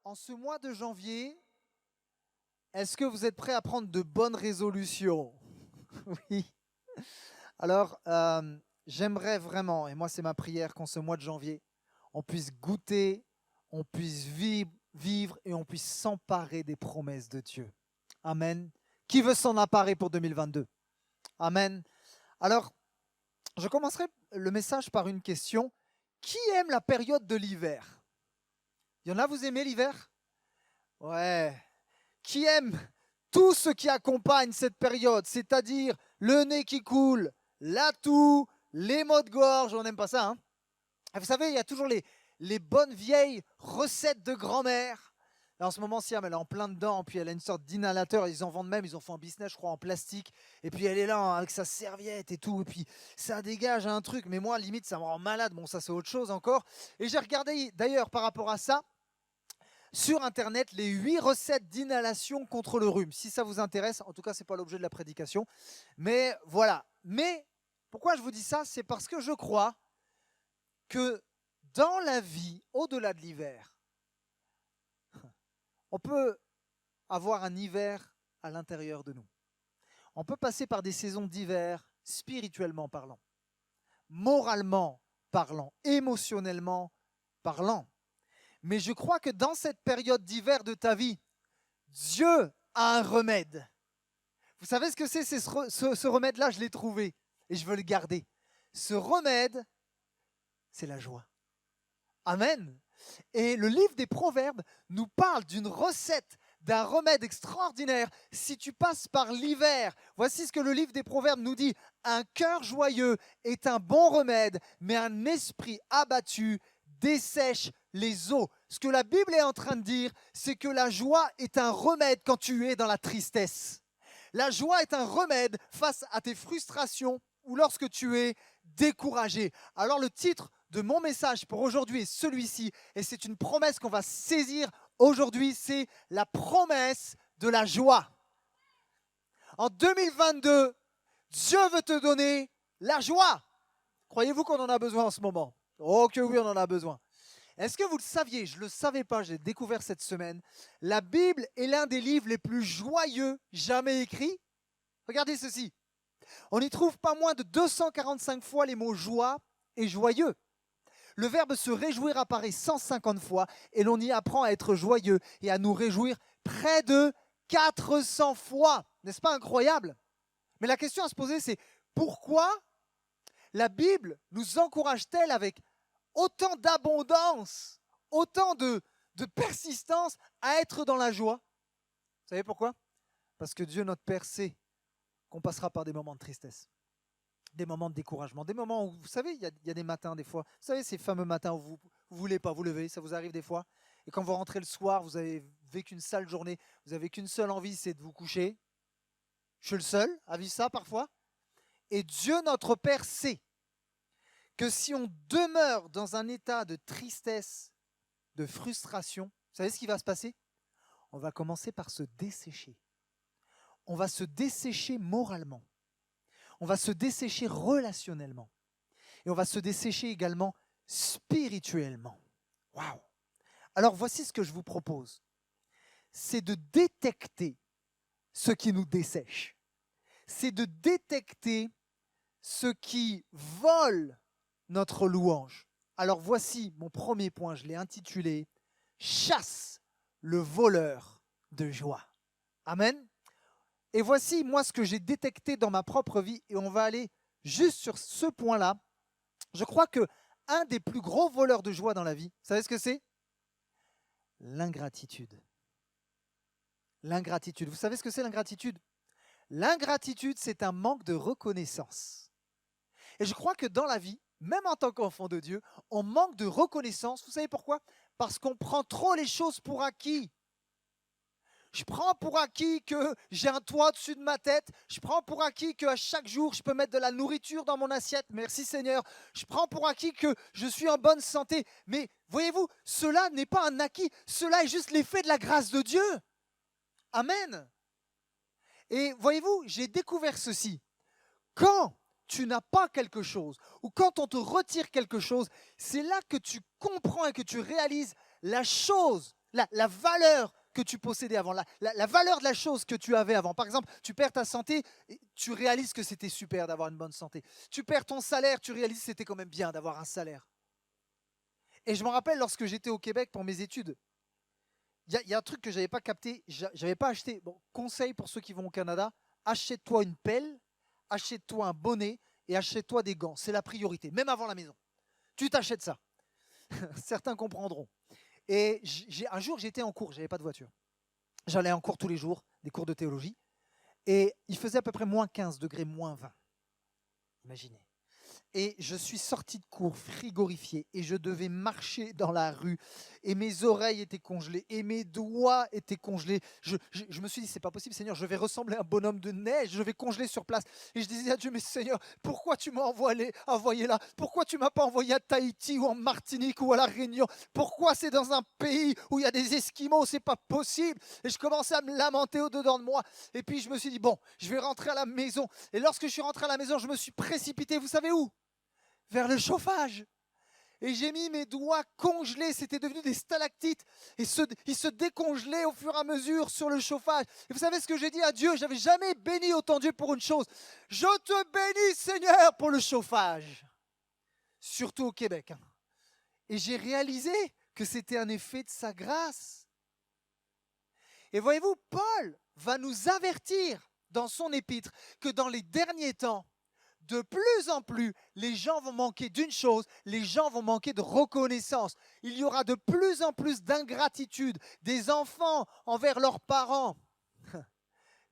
En ce mois de janvier, est-ce que vous êtes prêts à prendre de bonnes résolutions? Oui. Alors, j'aimerais vraiment, et moi c'est ma prière, qu'en ce mois de janvier, on puisse goûter, on puisse vivre et on puisse s'emparer des promesses de Dieu. Amen. Qui veut s'en emparer pour 2022? Amen. Alors, je commencerai le message par une question. Qui aime la période de l'hiver? Il y en a, vous aimez l'hiver? Ouais. Qui aime tout ce qui accompagne cette période, c'est-à-dire le nez qui coule, la toux, les maux de gorge, on n'aime pas ça, hein? Vous savez, il y a toujours les bonnes vieilles recettes de grand-mère. Là, en ce moment, Siam, elle est en plein dedans, puis elle a une sorte d'inhalateur, ils en vendent même, ils ont fait un business, je crois, en plastique, et puis elle est là hein, avec sa serviette et tout, et puis ça dégage un truc, mais moi, limite, ça me rend malade, bon, ça c'est autre chose encore. Et j'ai regardé, d'ailleurs, par rapport à ça, sur Internet, les 8 recettes d'inhalation contre le rhume. Si ça vous intéresse, en tout cas, ce n'est pas l'objet de la prédication. Mais voilà. Mais pourquoi je vous dis ça? C'est parce que je crois que dans la vie, au-delà de l'hiver, on peut avoir un hiver à l'intérieur de nous. On peut passer par des saisons d'hiver spirituellement parlant, moralement parlant, émotionnellement parlant. Mais je crois que dans cette période d'hiver de ta vie, Dieu a un remède. Vous savez ce que c'est ce remède-là, je l'ai trouvé et je veux le garder. Ce remède, c'est la joie. Amen. Et le livre des Proverbes nous parle d'une recette, d'un remède extraordinaire si tu passes par l'hiver. Voici ce que le livre des Proverbes nous dit. Un cœur joyeux est un bon remède, mais un esprit abattu dessèche les eaux. Ce que la Bible est en train de dire, c'est que la joie est un remède quand tu es dans la tristesse. La joie est un remède face à tes frustrations ou lorsque tu es découragé. Alors le titre de mon message pour aujourd'hui est celui-ci, et c'est une promesse qu'on va saisir aujourd'hui, c'est la promesse de la joie. En 2022, Dieu veut te donner la joie. Croyez-vous qu'on en a besoin en ce moment? Oh que oui, on en a besoin. Est-ce que vous le saviez? Je ne le savais pas, j'ai découvert cette semaine. La Bible est l'un des livres les plus joyeux jamais écrits. Regardez ceci. On n'y trouve pas moins de 245 fois les mots joie et joyeux. Le verbe se réjouir apparaît 150 fois et l'on y apprend à être joyeux et à nous réjouir près de 400 fois. N'est-ce pas incroyable? Mais la question à se poser, c'est pourquoi la Bible nous encourage-t-elle avec autant d'abondance, autant de persistance à être dans la joie? Vous savez pourquoi? Parce que Dieu, notre Père, sait qu'on passera par des moments de tristesse, des moments de découragement, des moments où, vous savez, il y a des matins, des fois, vous savez, ces fameux matins où vous ne voulez pas vous lever, ça vous arrive des fois, et quand vous rentrez le soir, vous avez vécu une sale journée, vous n'avez qu'une seule envie, c'est de vous coucher. Je suis le seul à vivre ça parfois. Et Dieu, notre Père, sait que si on demeure dans un état de tristesse, de frustration, vous savez ce qui va se passer? On va commencer par se dessécher. On va se dessécher moralement. On va se dessécher relationnellement. Et on va se dessécher également spirituellement. Waouh! Alors voici ce que je vous propose. C'est de détecter ce qui nous dessèche. C'est de détecter ce qui vole notre louange. Alors voici mon premier point, je l'ai intitulé « Chasse le voleur de joie ». Amen. Et voici moi ce que j'ai détecté dans ma propre vie, et on va aller juste sur ce point-là. Je crois que un des plus gros voleurs de joie dans la vie, vous savez ce que c'est? L'ingratitude. L'ingratitude. Vous savez ce que c'est l'ingratitude? L'ingratitude, c'est un manque de reconnaissance. Et je crois que dans la vie, même en tant qu'enfant de Dieu, on manque de reconnaissance. Vous savez pourquoi? Parce qu'on prend trop les choses pour acquis. Je prends pour acquis que j'ai un toit au-dessus de ma tête. Je prends pour acquis qu'à chaque jour, je peux mettre de la nourriture dans mon assiette. Merci Seigneur. Je prends pour acquis que je suis en bonne santé. Mais voyez-vous, cela n'est pas un acquis. Cela est juste l'effet de la grâce de Dieu. Amen. Et voyez-vous, j'ai découvert ceci. Quand tu n'as pas quelque chose, ou quand on te retire quelque chose, c'est là que tu comprends et que tu réalises la chose la valeur que tu possédais avant, la valeur de la chose que tu avais avant. Par exemple, tu perds ta santé, et tu réalises que c'était super d'avoir une bonne santé. Tu perds ton salaire, tu réalises que c'était quand même bien d'avoir un salaire. Et je me rappelle lorsque j'étais au Québec pour mes études, il y a un truc que je n'avais pas capté, je n'avais pas acheté. Bon, conseil pour ceux qui vont au Canada, achète-toi une pelle, achète-toi un bonnet et achète-toi des gants. C'est la priorité, même avant la maison. Tu t'achètes ça. Certains comprendront. Et un jour, j'étais en cours, je n'avais pas de voiture. J'allais en cours tous les jours, des cours de théologie. Et il faisait à peu près moins 15 degrés, moins 20. Imaginez. Et je suis sorti de cours frigorifié et je devais marcher dans la rue et mes oreilles étaient congelées et mes doigts étaient congelés. Je me suis dit, c'est pas possible, Seigneur, je vais ressembler à un bonhomme de neige, je vais congeler sur place. Et je disais à Dieu, mais Seigneur, pourquoi tu m'as envoyé là? Pourquoi tu m'as pas envoyé à Tahiti ou en Martinique ou à La Réunion? Pourquoi c'est dans un pays où il y a des Esquimaux? C'est pas possible. Et je commençais à me lamenter au-dedans de moi. Et puis je me suis dit, bon, je vais rentrer à la maison. Et lorsque je suis rentré à la maison, je me suis précipité, vous savez où? Vers le chauffage. Et j'ai mis mes doigts congelés, c'était devenu des stalactites. Et ils se décongelaient au fur et à mesure sur le chauffage. Et vous savez ce que j'ai dit à Dieu? J'avais jamais béni autant Dieu pour une chose. Je te bénis, Seigneur, pour le chauffage. Surtout au Québec. Et j'ai réalisé que c'était un effet de sa grâce. Et voyez-vous, Paul va nous avertir dans son épître que dans les derniers temps, de plus en plus, les gens vont manquer d'une chose, les gens vont manquer de reconnaissance. Il y aura de plus en plus d'ingratitude des enfants envers leurs parents,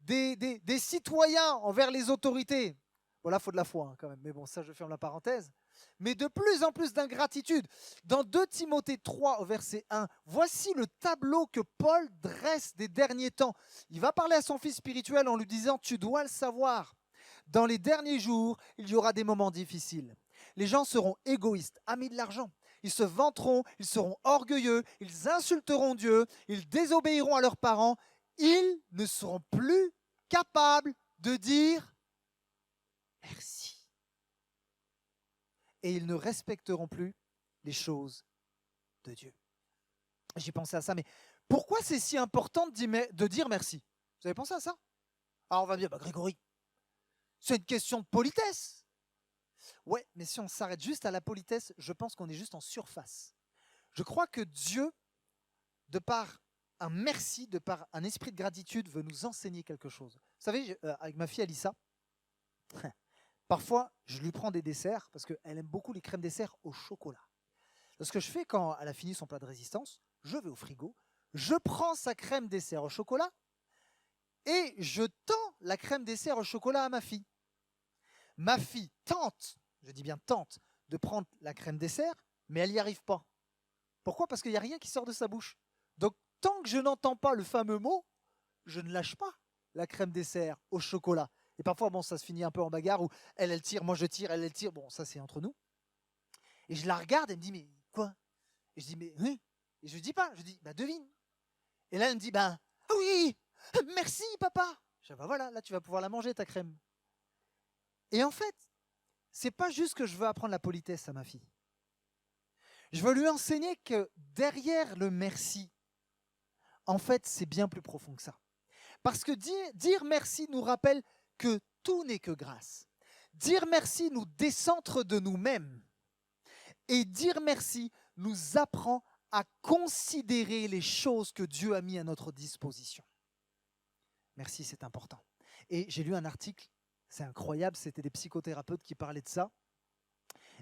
des citoyens envers les autorités. Bon, là, il faut de la foi quand même, mais bon, ça, je ferme la parenthèse. Mais de plus en plus d'ingratitude. Dans 2 Timothée 3, au verset 1, voici le tableau que Paul dresse des derniers temps. Il va parler à son fils spirituel en lui disant, tu dois le savoir. Dans les derniers jours, il y aura des moments difficiles. Les gens seront égoïstes, amis de l'argent. Ils se vanteront, ils seront orgueilleux, ils insulteront Dieu, ils désobéiront à leurs parents. Ils ne seront plus capables de dire merci. Et ils ne respecteront plus les choses de Dieu. J'ai pensé à ça, mais pourquoi c'est si important de dire merci? Vous avez pensé à ça? Alors on va me dire, Grégory, c'est une question de politesse. Ouais, mais si on s'arrête juste à la politesse, je pense qu'on est juste en surface. Je crois que Dieu, de par un merci, de par un esprit de gratitude, veut nous enseigner quelque chose. Vous savez, avec ma fille Alissa, parfois, je lui prends des desserts parce qu'elle aime beaucoup les crèmes desserts au chocolat. Ce que je fais quand elle a fini son plat de résistance, je vais au frigo, je prends sa crème dessert au chocolat et je tends la crème dessert au chocolat à ma fille. Ma fille tente, je dis bien tente, de prendre la crème dessert, mais elle n'y arrive pas. Pourquoi? Parce qu'il n'y a rien qui sort de sa bouche. Donc, tant que je n'entends pas le fameux mot, je ne lâche pas la crème dessert au chocolat. Et parfois, bon, ça se finit un peu en bagarre où elle tire, moi je tire, elle tire. Bon, ça c'est entre nous. Et je la regarde, elle me dit, mais quoi? Et je dis, mais oui. Et je ne dis pas, je dis, devine. Et là, elle me dit, ah oui, merci papa. Je dis, voilà, là tu vas pouvoir la manger ta crème. Et en fait, c'est pas juste que je veux apprendre la politesse à ma fille. Je veux lui enseigner que derrière le merci, en fait, c'est bien plus profond que ça. Parce que dire merci nous rappelle que tout n'est que grâce. Dire merci nous décentre de nous-mêmes. Et dire merci nous apprend à considérer les choses que Dieu a mis à notre disposition. Merci, c'est important. Et j'ai lu un article, c'est incroyable, c'était des psychothérapeutes qui parlaient de ça.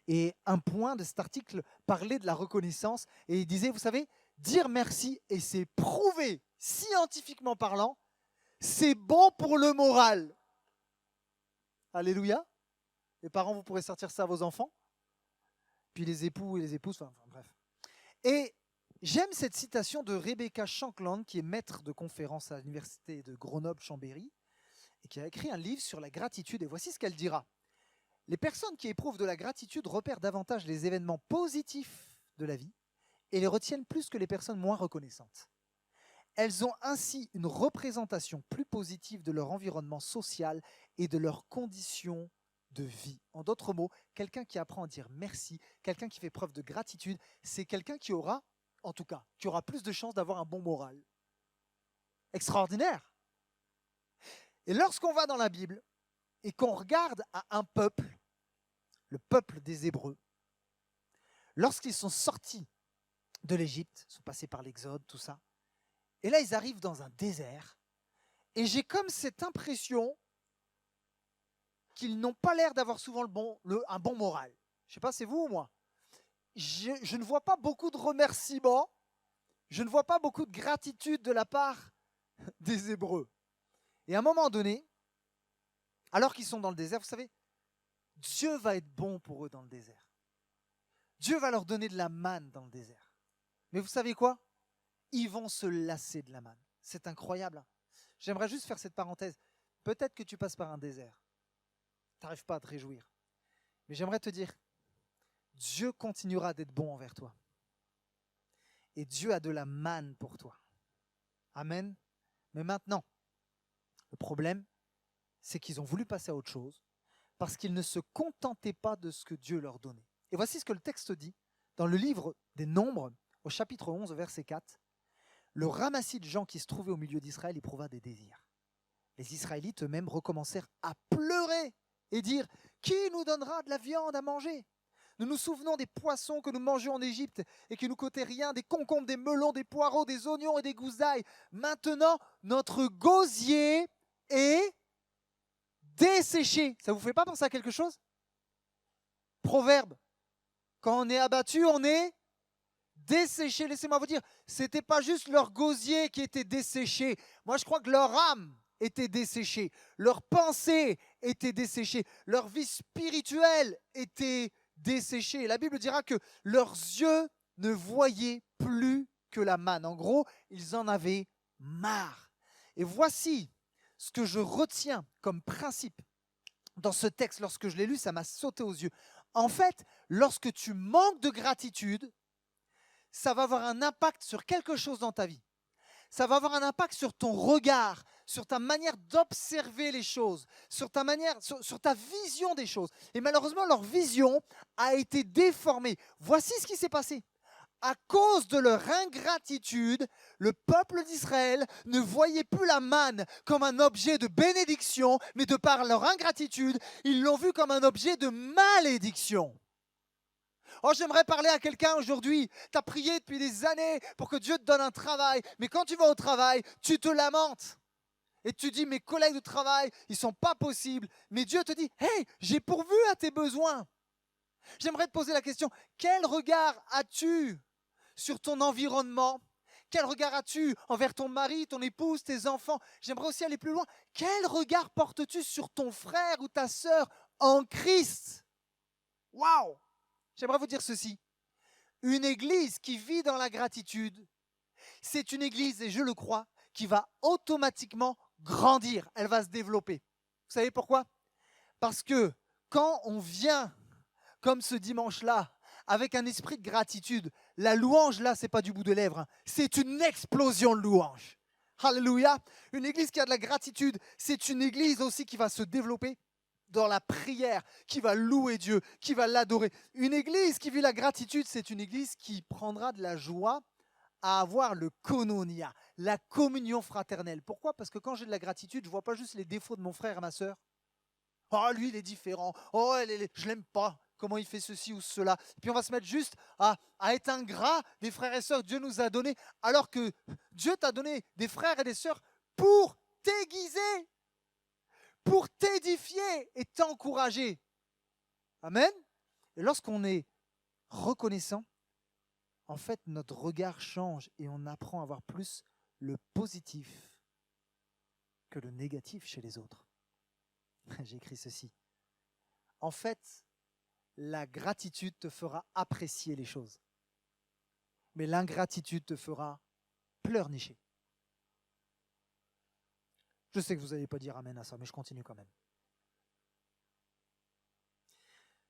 Et un point de cet article parlait de la reconnaissance et il disait, vous savez, dire merci, et c'est prouvé, scientifiquement parlant, c'est bon pour le moral. Alléluia. Les parents, vous pourrez sortir ça à vos enfants. Puis les époux et les épouses, enfin bref. Et j'aime cette citation de Rebecca Shankland, qui est maître de conférence à l'université de Grenoble-Chambéry, et qui a écrit un livre sur la gratitude. Et voici ce qu'elle dira. Les personnes qui éprouvent de la gratitude repèrent davantage les événements positifs de la vie et les retiennent plus que les personnes moins reconnaissantes. Elles ont ainsi une représentation plus positive de leur environnement social et de leurs conditions de vie. En d'autres mots, quelqu'un qui apprend à dire merci, quelqu'un qui fait preuve de gratitude, c'est quelqu'un qui aura en tout cas. Tu auras plus de chances d'avoir un bon moral. Extraordinaire. Et lorsqu'on va dans la Bible et qu'on regarde à un peuple, le peuple des Hébreux, lorsqu'ils sont sortis de l'Égypte, sont passés par l'Exode, tout ça, et là ils arrivent dans un désert, et j'ai comme cette impression qu'ils n'ont pas l'air d'avoir souvent un bon moral. Je ne sais pas, c'est vous ou moi? Je ne vois pas beaucoup de remerciements, je ne vois pas beaucoup de gratitude de la part des Hébreux. Et à un moment donné, alors qu'ils sont dans le désert, vous savez, Dieu va être bon pour eux dans le désert. Dieu va leur donner de la manne dans le désert. Mais vous savez quoi? Ils vont se lasser de la manne. C'est incroyable. Hein. J'aimerais juste faire cette parenthèse. Peut-être que tu passes par un désert. Tu n'arrives pas à te réjouir. Mais j'aimerais te dire, Dieu continuera d'être bon envers toi. Et Dieu a de la manne pour toi. Amen. Mais maintenant, le problème, c'est qu'ils ont voulu passer à autre chose parce qu'ils ne se contentaient pas de ce que Dieu leur donnait. Et voici ce que le texte dit dans le livre des Nombres, au chapitre 11, verset 4. Le ramassis de gens qui se trouvaient au milieu d'Israël éprouva des désirs. Les Israélites eux-mêmes recommencèrent à pleurer et dire « Qui nous donnera de la viande à manger ?» Nous nous souvenons des poissons que nous mangions en Égypte et qui nous coûtaient rien, des concombres, des melons, des poireaux, des oignons et des gousses d'ail. Maintenant, notre gosier est desséché. Ça ne vous fait pas penser à quelque chose? Proverbe. Quand on est abattu, on est desséché. Laissez-moi vous dire, ce n'était pas juste leur gosier qui était desséché. Moi, je crois que leur âme était desséchée. Leur pensée était desséchée. Leur vie spirituelle était desséchée. La Bible dira que leurs yeux ne voyaient plus que la manne. En gros, ils en avaient marre. Et voici ce que je retiens comme principe dans ce texte. Lorsque je l'ai lu, ça m'a sauté aux yeux. En fait, lorsque tu manques de gratitude, ça va avoir un impact sur quelque chose dans ta vie. Ça va avoir un impact sur ton regard, sur ta manière d'observer les choses, sur ta vision des choses. Et malheureusement, leur vision a été déformée. Voici ce qui s'est passé. À cause de leur ingratitude, le peuple d'Israël ne voyait plus la manne comme un objet de bénédiction, mais de par leur ingratitude, ils l'ont vu comme un objet de malédiction. Oh, j'aimerais parler à quelqu'un aujourd'hui. Tu as prié depuis des années pour que Dieu te donne un travail, mais quand tu vas au travail, tu te lamentes. Et tu dis, mes collègues de travail, ils ne sont pas possibles. Mais Dieu te dit, hey, j'ai pourvu à tes besoins. J'aimerais te poser la question, quel regard as-tu sur ton environnement? Quel regard as-tu envers ton mari, ton épouse, tes enfants? J'aimerais aussi aller plus loin. Quel regard portes-tu sur ton frère ou ta sœur en Christ? Waouh! J'aimerais vous dire ceci. Une église qui vit dans la gratitude, c'est une église, et je le crois, qui va automatiquement grandir. Elle va se développer. Vous savez pourquoi? Parce que quand on vient, comme ce dimanche-là, avec un esprit de gratitude, la louange, là, ce n'est pas du bout des lèvres, hein, c'est une explosion de louange. Alléluia. Une église qui a de la gratitude, c'est une église aussi qui va se développer dans la prière, qui va louer Dieu, qui va l'adorer. Une église qui vit la gratitude, c'est une église qui prendra de la joie à avoir le koinonia, la communion fraternelle. Pourquoi? Parce que quand j'ai de la gratitude, je ne vois pas juste les défauts de mon frère et ma sœur. Oh, lui, il est différent. Oh, je l'aime pas. Comment il fait ceci ou cela. Et puis on va se mettre juste à être ingrat des frères et sœurs que Dieu nous a donnés, alors que Dieu t'a donné des frères et des sœurs pour t'aiguiser, pour t'édifier et t'encourager. Amen. Et lorsqu'on est reconnaissant, en fait, notre regard change et on apprend à voir plus le positif que le négatif chez les autres. J'ai écrit ceci. En fait, la gratitude te fera apprécier les choses, mais l'ingratitude te fera pleurnicher. Je sais que vous n'allez pas dire amen à ça, mais je continue quand même.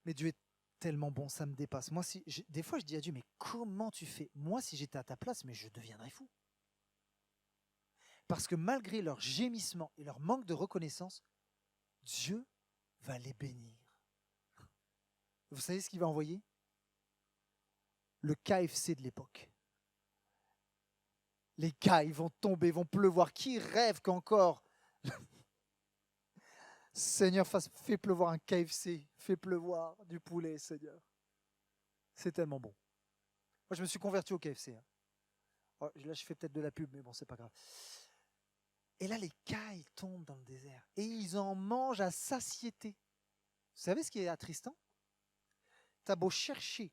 Mais Dieu est tellement bon, ça me dépasse. Moi, des fois, je dis à Dieu, mais comment tu fais? Moi, si j'étais à ta place, mais je deviendrais fou. Parce que malgré leur gémissement et leur manque de reconnaissance, Dieu va les bénir. Vous savez ce qu'il va envoyer? Le KFC de l'époque. Les cailles vont tomber, vont pleuvoir. Qui rêve qu'encore Seigneur, fais pleuvoir un KFC, fais pleuvoir du poulet, Seigneur. C'est tellement bon. Moi, je me suis converti au KFC. Oh, là, je fais peut-être de la pub, mais bon, c'est pas grave. Et là, les cailles tombent dans le désert. Et ils en mangent à satiété. Vous savez ce qui est attristant? T'as beau chercher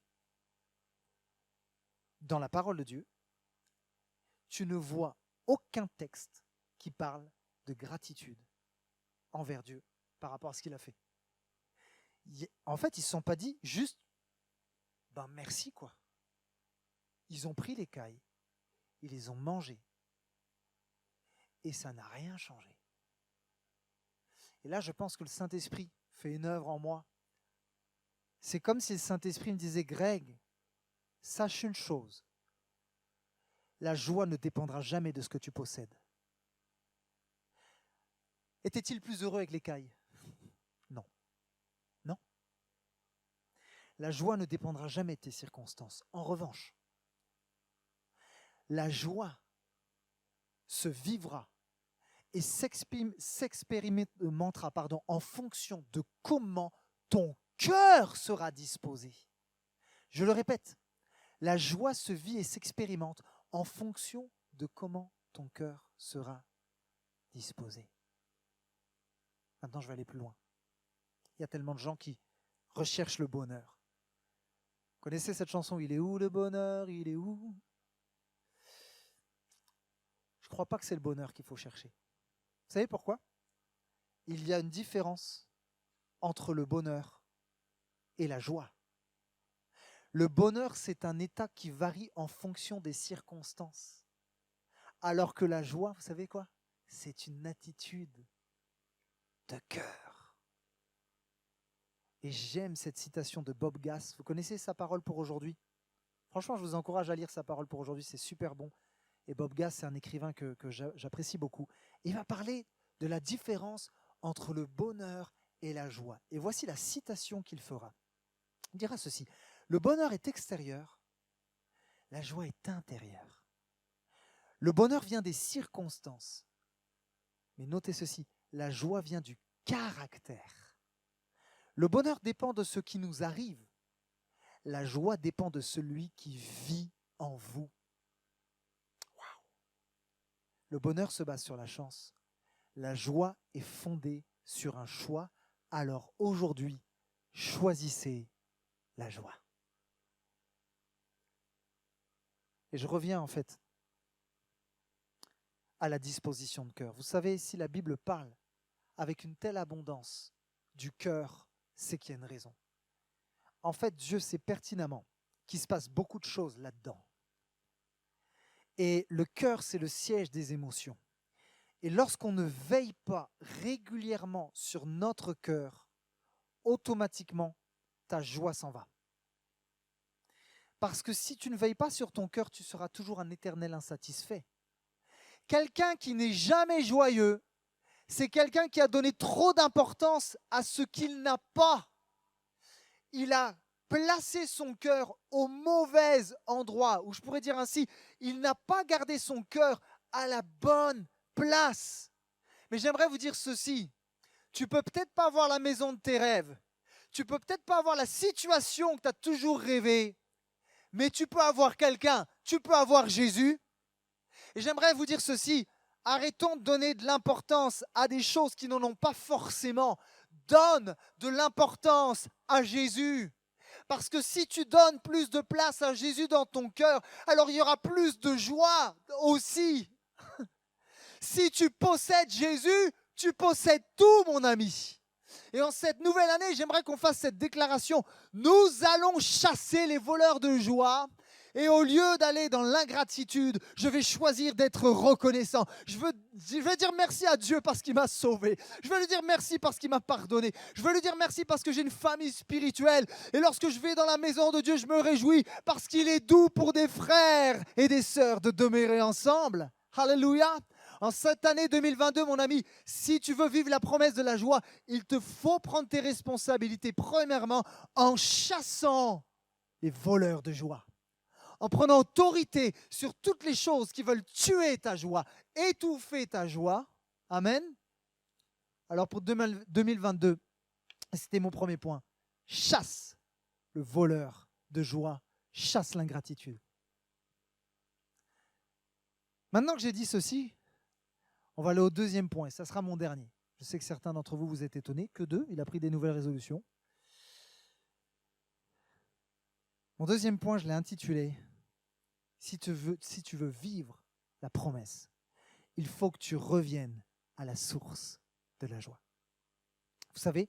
dans la parole de Dieu, tu ne vois aucun texte qui parle de gratitude envers Dieu par rapport à ce qu'il a fait. En fait, ils ne se sont pas dit juste merci quoi. Ils ont pris les cailles, ils les ont mangées et ça n'a rien changé. Et là, je pense que le Saint-Esprit fait une œuvre en moi. C'est comme si le Saint-Esprit me disait: Greg, sache une chose, la joie ne dépendra jamais de ce que tu possèdes. Était-il plus heureux avec les cailles? Non. Non. La joie ne dépendra jamais de tes circonstances. En revanche, la joie se vivra et s'expérimentera en fonction de comment ton cœur sera disposé. Je le répète, la joie se vit et s'expérimente en fonction de comment ton cœur sera disposé. Maintenant, je vais aller plus loin. Il y a tellement de gens qui recherchent le bonheur. Vous connaissez cette chanson? Il est où le bonheur? Il est où? Je ne crois pas que c'est le bonheur qu'il faut chercher. Vous savez pourquoi? Il y a une différence entre le bonheur et la joie. Le bonheur, c'est un état qui varie en fonction des circonstances. Alors que la joie, vous savez quoi? C'est une attitude de cœur. Et j'aime cette citation de Bob Gass. Vous connaissez sa parole pour aujourd'hui? Franchement, je vous encourage à lire sa parole pour aujourd'hui, c'est super bon. Et Bob Gass, c'est un écrivain que j'apprécie beaucoup. Il va parler de la différence entre le bonheur et la joie. Et voici la citation qu'il fera. Il dira ceci: le bonheur est extérieur, la joie est intérieure. Le bonheur vient des circonstances. Mais notez ceci, la joie vient du caractère. Le bonheur dépend de ce qui nous arrive. La joie dépend de celui qui vit en vous. Waouh! Le bonheur se base sur la chance. La joie est fondée sur un choix. Alors aujourd'hui, choisissez la joie. Et je reviens en fait à la disposition de cœur. Vous savez, si la Bible parle avec une telle abondance du cœur, c'est qu'il y a une raison. En fait, Dieu sait pertinemment qu'il se passe beaucoup de choses là-dedans. Et le cœur, c'est le siège des émotions. Et lorsqu'on ne veille pas régulièrement sur notre cœur, automatiquement, ta joie s'en va. Parce que si tu ne veilles pas sur ton cœur, tu seras toujours un éternel insatisfait. Quelqu'un qui n'est jamais joyeux, c'est quelqu'un qui a donné trop d'importance à ce qu'il n'a pas. Il a placé son cœur au mauvais endroit, ou je pourrais dire ainsi, il n'a pas gardé son cœur à la bonne place. Mais j'aimerais vous dire ceci, tu peux peut-être pas avoir la maison de tes rêves, tu peux peut-être pas avoir la situation que tu as toujours rêvé, mais tu peux avoir quelqu'un, tu peux avoir Jésus. Et j'aimerais vous dire ceci, arrêtons de donner de l'importance à des choses qui n'en ont pas forcément. Donne de l'importance à Jésus. Parce que si tu donnes plus de place à Jésus dans ton cœur, alors il y aura plus de joie aussi. Si tu possèdes Jésus, tu possèdes tout, mon ami. Et en cette nouvelle année, j'aimerais qu'on fasse cette déclaration. Nous allons chasser les voleurs de joie. Et au lieu d'aller dans l'ingratitude, je vais choisir d'être reconnaissant. Je veux dire merci à Dieu parce qu'il m'a sauvé. Je veux lui dire merci parce qu'il m'a pardonné. Je veux lui dire merci parce que j'ai une famille spirituelle. Et lorsque je vais dans la maison de Dieu, je me réjouis parce qu'il est doux pour des frères et des sœurs de demeurer ensemble. Alléluia. En cette année 2022, mon ami, si tu veux vivre la promesse de la joie, il te faut prendre tes responsabilités, premièrement, en chassant les voleurs de joie. en prenant autorité sur toutes les choses qui veulent tuer ta joie, étouffer ta joie. Amen. Alors pour 2022, c'était mon premier point. Chasse le voleur de joie, chasse l'ingratitude. Maintenant que j'ai dit ceci, on va aller au deuxième point, et ça sera mon dernier. Je sais que certains d'entre vous, vous êtes étonnés, que 2, il a pris des nouvelles résolutions. Mon deuxième point, je l'ai intitulé « Si tu veux vivre la promesse, il faut que tu reviennes à la source de la joie. » Vous savez,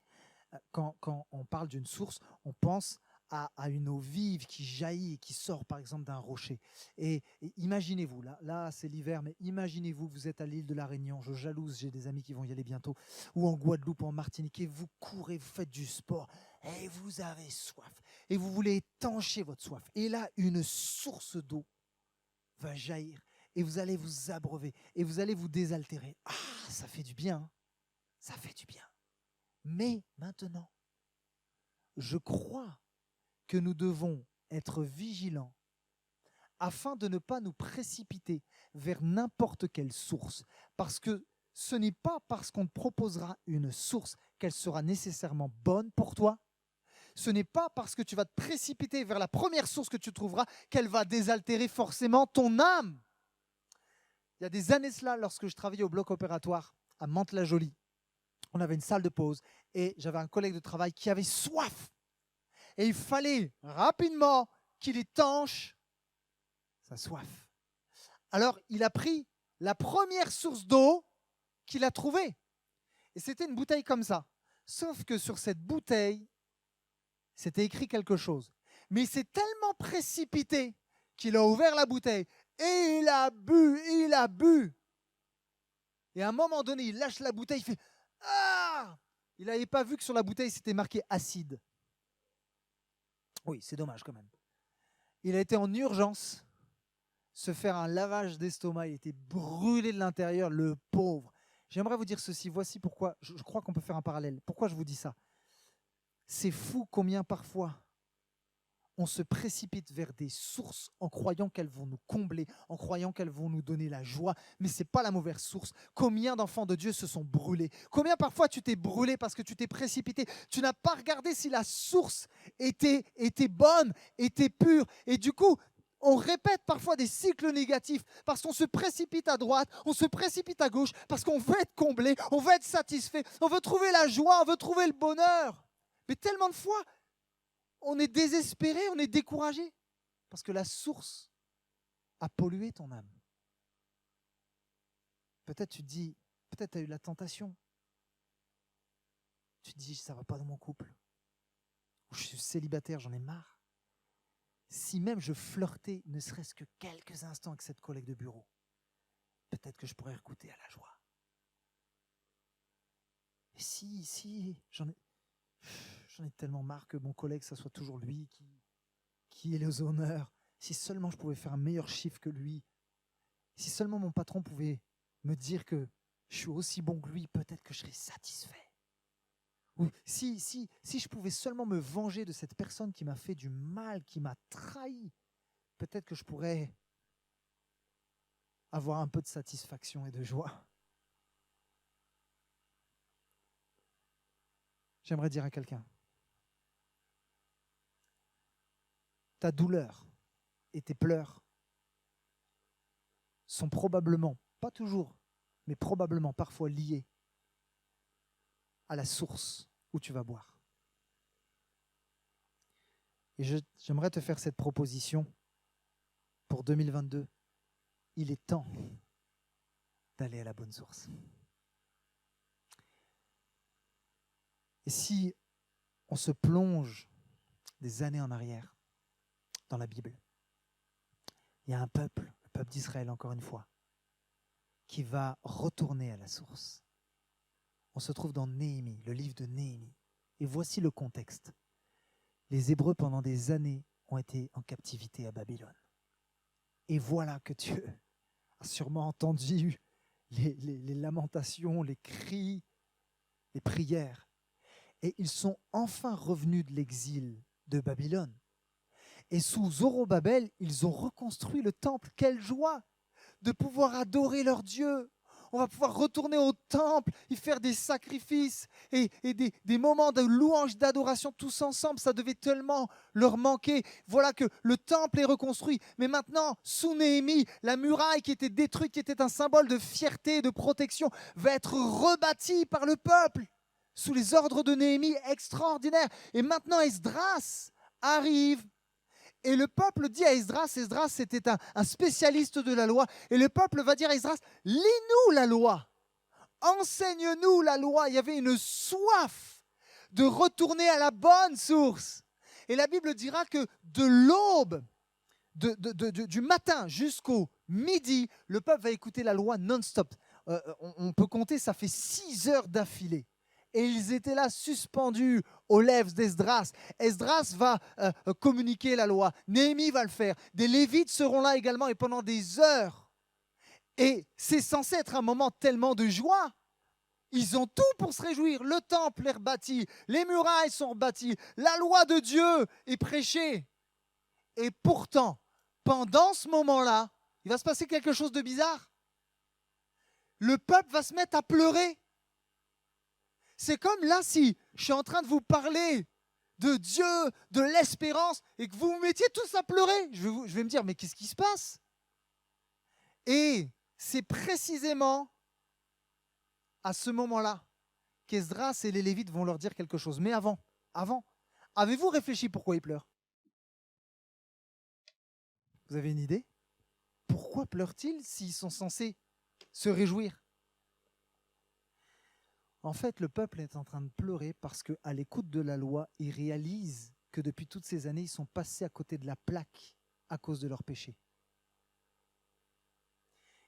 quand on parle d'une source, on pense à une eau vive qui jaillit et qui sort par exemple d'un rocher. Et imaginez-vous, là c'est l'hiver, mais imaginez-vous, vous êtes à l'île de la Réunion, je jalouse, j'ai des amis qui vont y aller bientôt, ou en Guadeloupe, en Martinique, et vous courez, vous faites du sport, et vous avez soif, et vous voulez étancher votre soif. Et là, une source d'eau va jaillir, et vous allez vous abreuver, et vous allez vous désaltérer. Ah, ça fait du bien, hein, ça fait du bien. Mais maintenant, je crois que nous devons être vigilants afin de ne pas nous précipiter vers n'importe quelle source. Parce que ce n'est pas parce qu'on te proposera une source qu'elle sera nécessairement bonne pour toi. Ce n'est pas parce que tu vas te précipiter vers la première source que tu trouveras qu'elle va désaltérer forcément ton âme. Il y a des années cela, lorsque je travaillais au bloc opératoire à Mantes-la-Jolie, on avait une salle de pause et j'avais un collègue de travail qui avait soif. Et il fallait rapidement qu'il étanche sa soif. Alors, il a pris la première source d'eau qu'il a trouvée. Et c'était une bouteille comme ça. Sauf que sur cette bouteille, c'était écrit quelque chose. Mais il s'est tellement précipité qu'il a ouvert la bouteille. Et il a bu, il a bu. Et à un moment donné, il lâche la bouteille, il fait « Ah !» Il n'avait pas vu que sur la bouteille, c'était marqué « acide ». Oui, c'est dommage quand même. Il a été en urgence se faire un lavage d'estomac. Il était brûlé de l'intérieur, le pauvre. J'aimerais vous dire ceci. Voici pourquoi, je crois qu'on peut faire un parallèle. Pourquoi je vous dis ça? C'est fou combien parfois on se précipite vers des sources en croyant qu'elles vont nous combler, en croyant qu'elles vont nous donner la joie, mais ce n'est pas la mauvaise source. Combien d'enfants de Dieu se sont brûlés? Combien parfois tu t'es brûlé parce que tu t'es précipité? Tu n'as pas regardé si la source était bonne, était pure. Et du coup, on répète parfois des cycles négatifs parce qu'on se précipite à droite, on se précipite à gauche, parce qu'on veut être comblé, on veut être satisfait, on veut trouver la joie, on veut trouver le bonheur. Mais tellement de fois, on est désespéré, on est découragé, parce que la source a pollué ton âme. Peut-être tu te dis, peut-être tu as eu la tentation. Tu te dis, ça ne va pas dans mon couple. Ou je suis célibataire, j'en ai marre. Si même je flirtais, ne serait-ce que quelques instants avec cette collègue de bureau, peut-être que je pourrais goûter à la joie. Et si, j'en ai tellement marre que mon collègue, ça soit toujours lui qui est aux honneurs. Si seulement je pouvais faire un meilleur chiffre que lui, si seulement mon patron pouvait me dire que je suis aussi bon que lui, peut-être que je serais satisfait. Ou si je pouvais seulement me venger de cette personne qui m'a fait du mal, qui m'a trahi, peut-être que je pourrais avoir un peu de satisfaction et de joie. J'aimerais dire à quelqu'un, ta douleur et tes pleurs sont probablement, pas toujours, mais probablement parfois liés à la source où tu vas boire. Et j'aimerais te faire cette proposition pour 2022. Il est temps d'aller à la bonne source. Et si on se plonge des années en arrière dans la Bible, il y a un peuple, le peuple d'Israël encore une fois, qui va retourner à la source. On se trouve dans Néhémie, le livre de Néhémie. Et voici le contexte. Les Hébreux, pendant des années, ont été en captivité à Babylone. Et voilà que Dieu a sûrement entendu les lamentations, les cris, les prières. Et ils sont enfin revenus de l'exil de Babylone. Et sous Zorobabel, ils ont reconstruit le temple. Quelle joie de pouvoir adorer leur Dieu. On va pouvoir retourner au temple, y faire des sacrifices et des moments de louange, d'adoration tous ensemble. Ça devait tellement leur manquer. Voilà que le temple est reconstruit. Mais maintenant, sous Néhémie, la muraille qui était détruite, qui était un symbole de fierté, de protection, va être rebâtie par le peuple sous les ordres de Néhémie. Extraordinaire. Et maintenant, Esdras arrive. Et le peuple dit à Esdras, Esdras c'était un spécialiste de la loi, et le peuple va dire à Esdras, lis-nous la loi, enseigne-nous la loi. Il y avait une soif de retourner à la bonne source. Et la Bible dira que de l'aube, du matin jusqu'au midi, le peuple va écouter la loi non-stop. On peut compter, ça fait 6 heures d'affilée. Et ils étaient là suspendus aux lèvres d'Esdras. Esdras va communiquer la loi. Néhémie va le faire. Des Lévites seront là également et pendant des heures. Et c'est censé être un moment tellement de joie. Ils ont tout pour se réjouir. Le temple est rebâti. Les murailles sont rebâties. La loi de Dieu est prêchée. Et pourtant, pendant ce moment-là, il va se passer quelque chose de bizarre. Le peuple va se mettre à pleurer. C'est comme là, si je suis en train de vous parler de Dieu, de l'espérance, et que vous vous mettiez tous à pleurer. Je vais me dire, mais qu'est-ce qui se passe? Et c'est précisément à ce moment-là qu'Esdras et les Lévites vont leur dire quelque chose. Mais avant, avez-vous réfléchi pourquoi ils pleurent? Vous avez une idée? Pourquoi pleurent-ils s'ils sont censés se réjouir? En fait, le peuple est en train de pleurer parce qu'à l'écoute de la loi, ils réalisent que depuis toutes ces années, ils sont passés à côté de la plaque à cause de leurs péchés.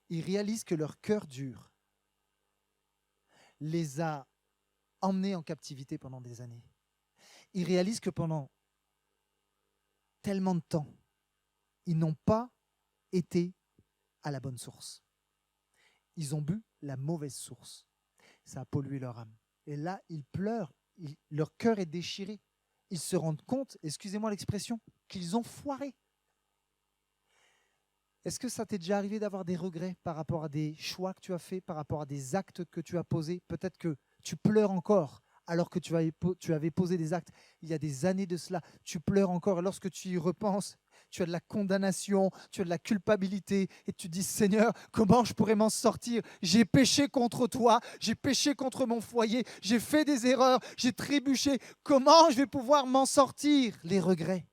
Ils réalisent que leur cœur dur les a emmenés en captivité pendant des années. Ils réalisent que pendant tellement de temps, ils n'ont pas été à la bonne source. Ils ont bu la mauvaise source. Ça a pollué leur âme. Et là, ils pleurent, leur cœur est déchiré. Ils se rendent compte, excusez-moi l'expression, qu'ils ont foiré. Est-ce que ça t'est déjà arrivé d'avoir des regrets par rapport à des choix que tu as faits, par rapport à des actes que tu as posés? Peut-être que tu pleures encore alors que tu avais posé des actes il y a des années de cela. Tu pleures encore et lorsque tu y repenses, tu as de la condamnation, tu as de la culpabilité et tu dis, Seigneur, comment je pourrais m'en sortir? J'ai péché contre toi, j'ai péché contre mon foyer, j'ai fait des erreurs, j'ai trébuché. Comment je vais pouvoir m'en sortir? Les regrets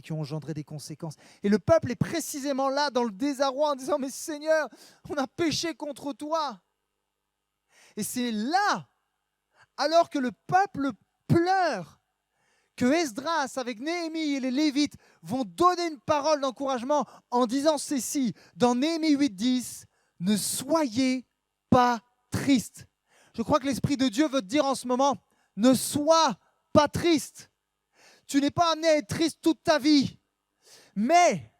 qui ont engendré des conséquences. Et le peuple est précisément là dans le désarroi en disant, mais Seigneur, on a péché contre toi. Et c'est là, alors que le peuple pleure, que Esdras, avec Néhémie et les Lévites, vont donner une parole d'encouragement en disant ceci, dans Néhémie 8:10, ne soyez pas tristes. Je crois que l'Esprit de Dieu veut te dire en ce moment, ne sois pas triste. Tu n'es pas amené à être triste toute ta vie, mais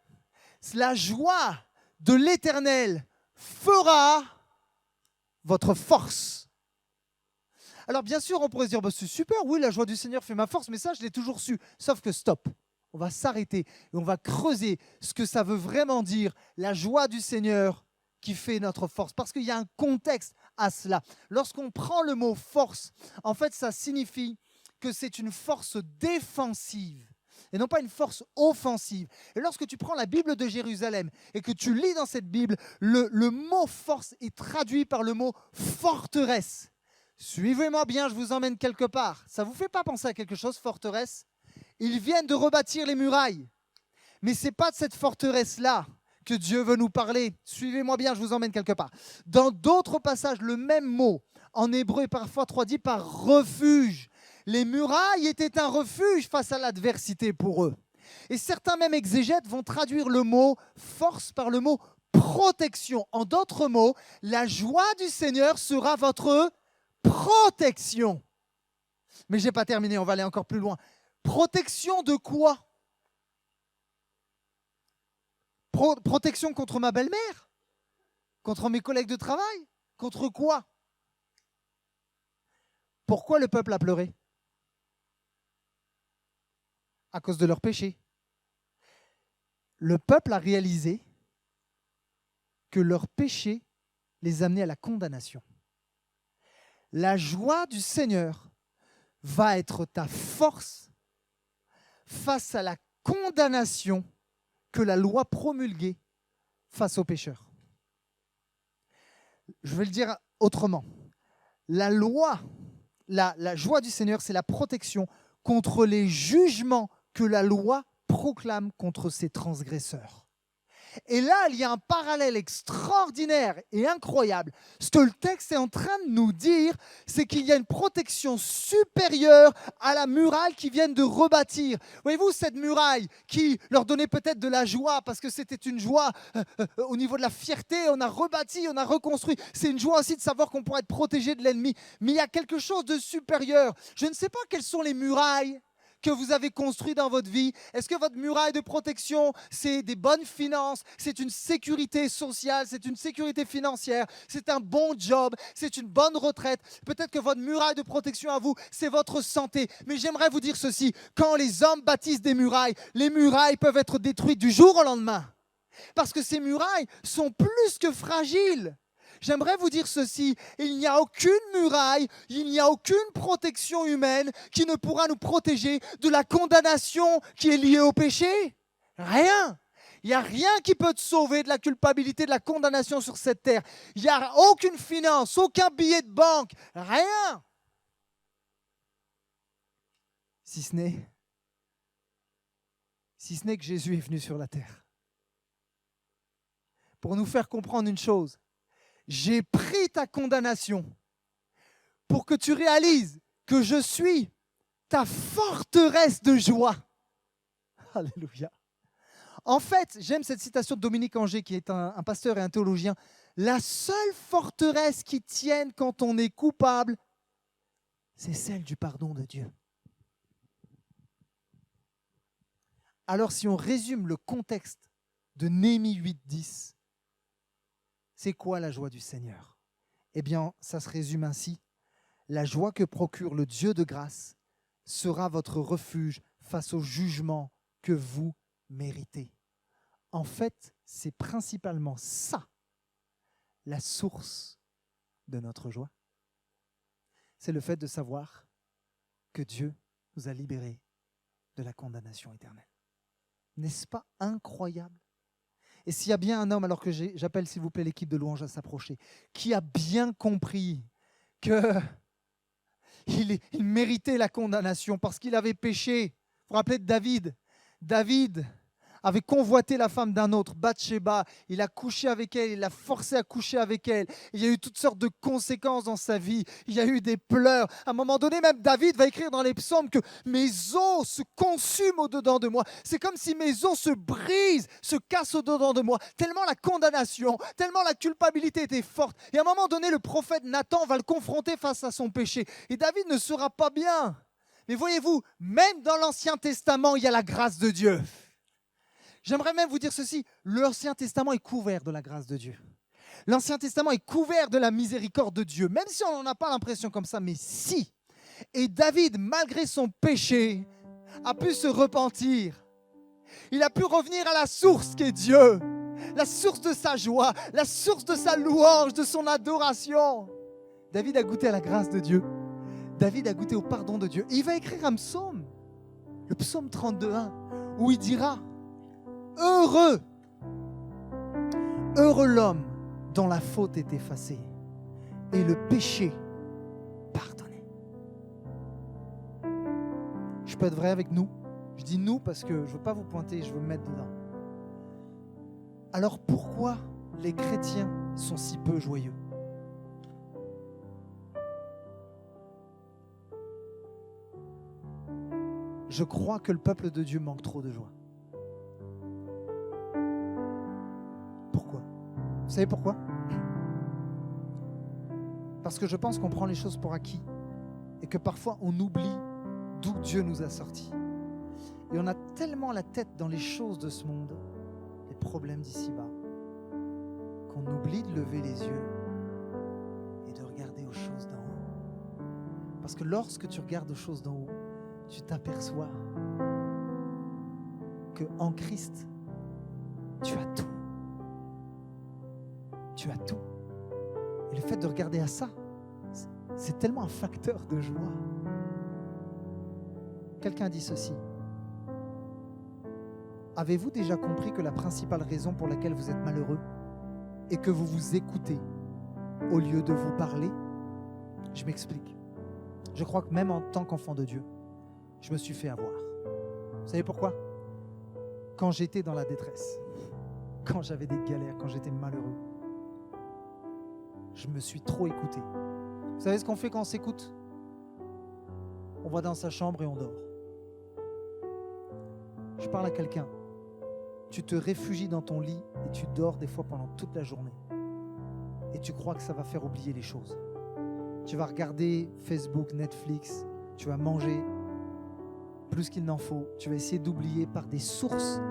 la joie de l'Éternel fera votre force. Alors bien sûr, on pourrait se dire, bah, c'est super, oui, la joie du Seigneur fait ma force, mais ça, je l'ai toujours su. Sauf que stop, on va s'arrêter et on va creuser ce que ça veut vraiment dire, la joie du Seigneur qui fait notre force. Parce qu'il y a un contexte à cela. Lorsqu'on prend le mot force, en fait, ça signifie que c'est une force défensive et non pas une force offensive. Et lorsque tu prends la Bible de Jérusalem et que tu lis dans cette Bible, le mot force est traduit par le mot forteresse. Suivez-moi bien, je vous emmène quelque part. Ça ne vous fait pas penser à quelque chose, forteresse? Ils viennent de rebâtir les murailles. Mais ce n'est pas de cette forteresse-là que Dieu veut nous parler. Suivez-moi bien, je vous emmène quelque part. Dans d'autres passages, le même mot, en hébreu est parfois traduit par refuge. Les murailles étaient un refuge face à l'adversité pour eux. Et certains même exégètes vont traduire le mot force par le mot protection. En d'autres mots, la joie du Seigneur sera votre protection. Mais je n'ai pas terminé, on va aller encore plus loin. Protection de quoi? Protection contre ma belle-mère? Contre mes collègues de travail? Contre quoi? Pourquoi le peuple a pleuré? À cause de leur péché. le peuple a réalisé que leur péché les amenait à la condamnation. La joie du Seigneur va être ta force face à la condamnation que la loi promulguée face aux pécheurs. Je vais le dire autrement. La loi, la joie du Seigneur, c'est la protection contre les jugements que la loi proclame contre ses transgresseurs. Et là, il y a un parallèle extraordinaire et incroyable. Ce que le texte est en train de nous dire, c'est qu'il y a une protection supérieure à la muraille qu'ils viennent de rebâtir. Voyez-vous, cette muraille qui leur donnait peut-être de la joie, parce que c'était une joie au niveau de la fierté, on a rebâti, on a reconstruit. C'est une joie aussi de savoir qu'on pourrait être protégé de l'ennemi. Mais il y a quelque chose de supérieur. Je ne sais pas quelles sont les murailles que vous avez construit dans votre vie. Est-ce que votre muraille de protection, c'est des bonnes finances, c'est une sécurité sociale, c'est une sécurité financière, c'est un bon job, c'est une bonne retraite? Peut-être que votre muraille de protection à vous, c'est votre santé. Mais j'aimerais vous dire ceci, quand les hommes bâtissent des murailles, les murailles peuvent être détruites du jour au lendemain. Parce que ces murailles sont plus que fragiles. J'aimerais vous dire ceci, il n'y a aucune muraille, il n'y a aucune protection humaine qui ne pourra nous protéger de la condamnation qui est liée au péché. Rien. Il n'y a rien qui peut te sauver de la culpabilité, de la condamnation sur cette terre. Il n'y a aucune finance, aucun billet de banque, rien. Si ce n'est que Jésus est venu sur la terre pour nous faire comprendre une chose. J'ai pris ta condamnation pour que tu réalises que je suis ta forteresse de joie. Alléluia. En fait, j'aime cette citation de Dominique Angers, qui est un pasteur et un théologien. La seule forteresse qui tienne quand on est coupable, c'est celle du pardon de Dieu. Alors, si on résume le contexte de Néhémie 8:10, c'est quoi la joie du Seigneur? Eh bien, ça se résume ainsi. La joie que procure le Dieu de grâce sera votre refuge face au jugement que vous méritez. En fait, c'est principalement ça, la source de notre joie. C'est le fait de savoir que Dieu nous a libérés de la condamnation éternelle. N'est-ce pas incroyable? Et s'il y a bien un homme, alors que j'appelle s'il vous plaît l'équipe de louange à s'approcher, qui a bien compris qu'il méritait la condamnation parce qu'il avait péché. Vous vous rappelez de David? David avait convoité la femme d'un autre, Bathsheba. Il a couché avec elle, il l'a forcé à coucher avec elle. Il y a eu toutes sortes de conséquences dans sa vie. Il y a eu des pleurs. À un moment donné, même David va écrire dans les psaumes que mes os se consument au-dedans de moi. C'est comme si mes os se brisent, se cassent au-dedans de moi. Tellement la condamnation, tellement la culpabilité était forte. Et à un moment donné, le prophète Nathan va le confronter face à son péché. Et David ne sera pas bien. Mais voyez-vous, même dans l'Ancien Testament, il y a la grâce de Dieu. J'aimerais même vous dire ceci, l'Ancien Testament est couvert de la grâce de Dieu. L'Ancien Testament est couvert de la miséricorde de Dieu, même si on n'en a pas l'impression comme ça, mais si. Et David, malgré son péché, a pu se repentir. Il a pu revenir à la source qui est Dieu, la source de sa joie, la source de sa louange, de son adoration. David a goûté à la grâce de Dieu. David a goûté au pardon de Dieu. Et il va écrire un psaume, le psaume 32:1, où il dira: heureux, heureux l'homme dont la faute est effacée et le péché pardonné. Je peux être vrai avec nous. Je dis nous parce que je ne veux pas vous pointer, je veux me mettre dedans. Alors pourquoi les chrétiens sont si peu joyeux? Je crois que le peuple de Dieu manque trop de joie. Pourquoi? Vous savez pourquoi? Parce que je pense qu'on prend les choses pour acquis et que parfois on oublie d'où Dieu nous a sortis. Et on a tellement la tête dans les choses de ce monde, les problèmes d'ici-bas, qu'on oublie de lever les yeux et de regarder aux choses d'en haut. Parce que lorsque tu regardes aux choses d'en haut, tu t'aperçois qu'en Christ, tu as tout. Tu as tout. Et le fait de regarder à ça, c'est tellement un facteur de joie. Quelqu'un dit ceci. Avez-vous déjà compris que la principale raison pour laquelle vous êtes malheureux est que vous vous écoutez au lieu de vous parler? Je m'explique. Je crois que même en tant qu'enfant de Dieu, je me suis fait avoir. Vous savez pourquoi? Quand j'étais dans la détresse, quand j'avais des galères, quand j'étais malheureux, je me suis trop écouté. Vous savez ce qu'on fait quand on s'écoute? On va dans sa chambre et on dort. Je parle à quelqu'un. Tu te réfugies dans ton lit et tu dors des fois pendant toute la journée. Et tu crois que ça va faire oublier les choses. Tu vas regarder Facebook, Netflix, tu vas manger plus qu'il n'en faut. Tu vas essayer d'oublier par des sources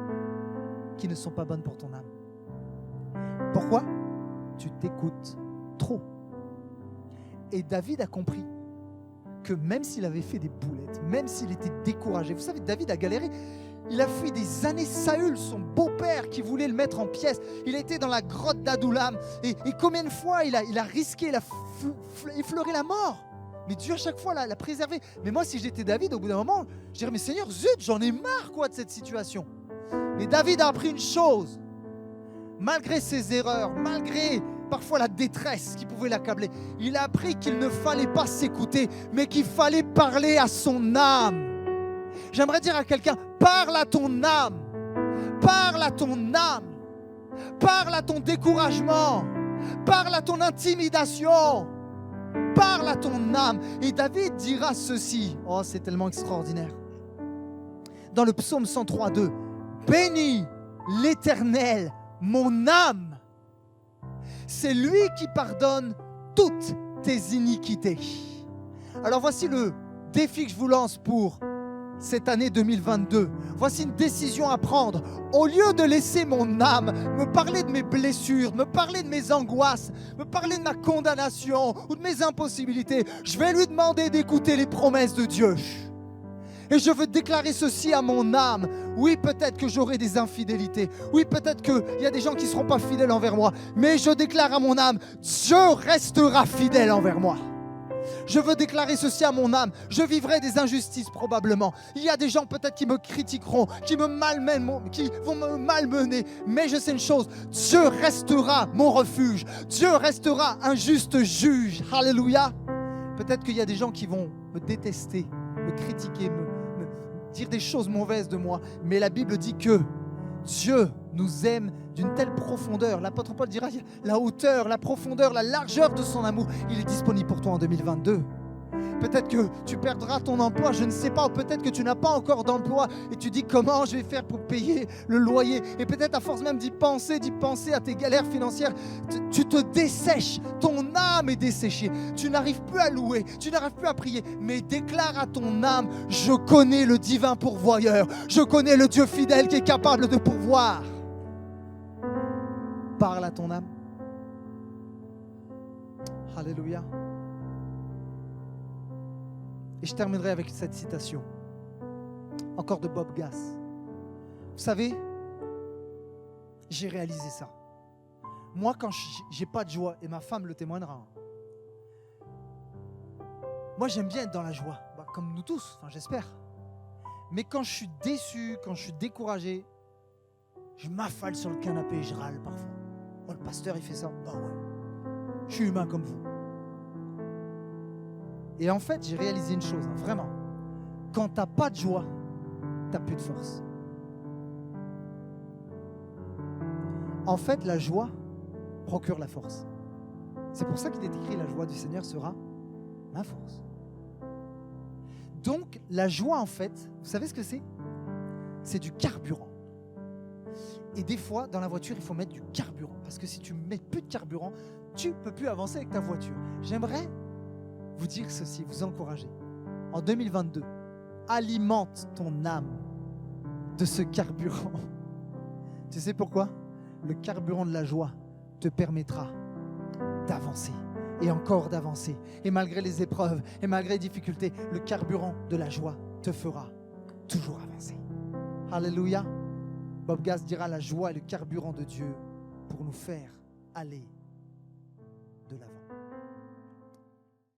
qui ne sont pas bonnes pour ton âme. Pourquoi? Tu t'écoutes trop. Et David a compris que même s'il avait fait des boulettes, même s'il était découragé, vous savez, David a galéré. Il a fui des années Saül, son beau-père, qui voulait le mettre en pièces. Il a été dans la grotte d'Adoulam. Et combien de fois il a risqué, il a effleuré la mort. Mais Dieu, à chaque fois, l'a préservé. Mais moi, si j'étais David, au bout d'un moment, je dirais, mais Seigneur, zut, j'en ai marre de cette situation. Mais David a appris une chose. Malgré ses erreurs, malgré parfois la détresse qui pouvait l'accabler, il a appris qu'il ne fallait pas s'écouter, mais qu'il fallait parler à son âme. J'aimerais dire à quelqu'un, parle à ton âme, parle à ton âme, parle à ton découragement, parle à ton intimidation, parle à ton âme. Et David dira ceci, oh c'est tellement extraordinaire. Dans le psaume 103:2, bénis l'Éternel, mon âme. C'est lui qui pardonne toutes tes iniquités. Alors voici le défi que je vous lance pour cette année 2022. Voici une décision à prendre. Au lieu de laisser mon âme me parler de mes blessures, me parler de mes angoisses, me parler de ma condamnation ou de mes impossibilités, je vais lui demander d'écouter les promesses de Dieu. Et je veux déclarer ceci à mon âme. Oui, peut-être que j'aurai des infidélités. Oui, peut-être qu'il y a des gens qui ne seront pas fidèles envers moi. Mais je déclare à mon âme, Dieu restera fidèle envers moi. Je veux déclarer ceci à mon âme. Je vivrai des injustices probablement. Il y a des gens peut-être qui me critiqueront, qui me malmèneront, qui vont me malmener. Mais je sais une chose, Dieu restera mon refuge. Dieu restera un juste juge. Alléluia. Peut-être qu'il y a des gens qui vont me détester, me critiquer, me dire des choses mauvaises de moi. Mais la Bible dit que Dieu nous aime d'une telle profondeur. L'apôtre Paul dira la hauteur, la profondeur, la largeur de son amour. Il est disponible pour toi en 2022. Peut-être que tu perdras ton emploi, je ne sais pas, ou peut-être que tu n'as pas encore d'emploi et tu dis comment je vais faire pour payer le loyer. Et peut-être à force même d'y penser à tes galères financières, tu te dessèches, ton âme est desséchée. Tu n'arrives plus à louer, tu n'arrives plus à prier, mais déclare à ton âme, je connais le divin pourvoyeur, je connais le Dieu fidèle qui est capable de pourvoir. Parle à ton âme. Alléluia. Et je terminerai avec cette citation, encore de Bob Gass. Vous savez, j'ai réalisé ça. Moi, quand j'ai pas de joie, et ma femme le témoignera, moi j'aime bien être dans la joie, comme nous tous, j'espère. Mais quand je suis déçu, quand je suis découragé, je m'affale sur le canapé et je râle parfois. Oh, le pasteur il fait ça, ouais. Je suis humain comme vous. Et en fait, j'ai réalisé une chose, vraiment. Quand tu n'as pas de joie, tu n'as plus de force. En fait, la joie procure la force. C'est pour ça qu'il est écrit, la joie du Seigneur sera ma force. Donc, la joie, en fait, vous savez ce que c'est? C'est du carburant. Et des fois, dans la voiture, il faut mettre du carburant. Parce que si tu ne mets plus de carburant, tu ne peux plus avancer avec ta voiture. J'aimerais vous dire ceci, vous encourager. En 2022, alimente ton âme de ce carburant. Tu sais pourquoi? Le carburant de la joie te permettra d'avancer et encore d'avancer. Et malgré les épreuves et malgré les difficultés, le carburant de la joie te fera toujours avancer. Alléluia. Bob Gass dira la joie est le carburant de Dieu pour nous faire aller de l'avant.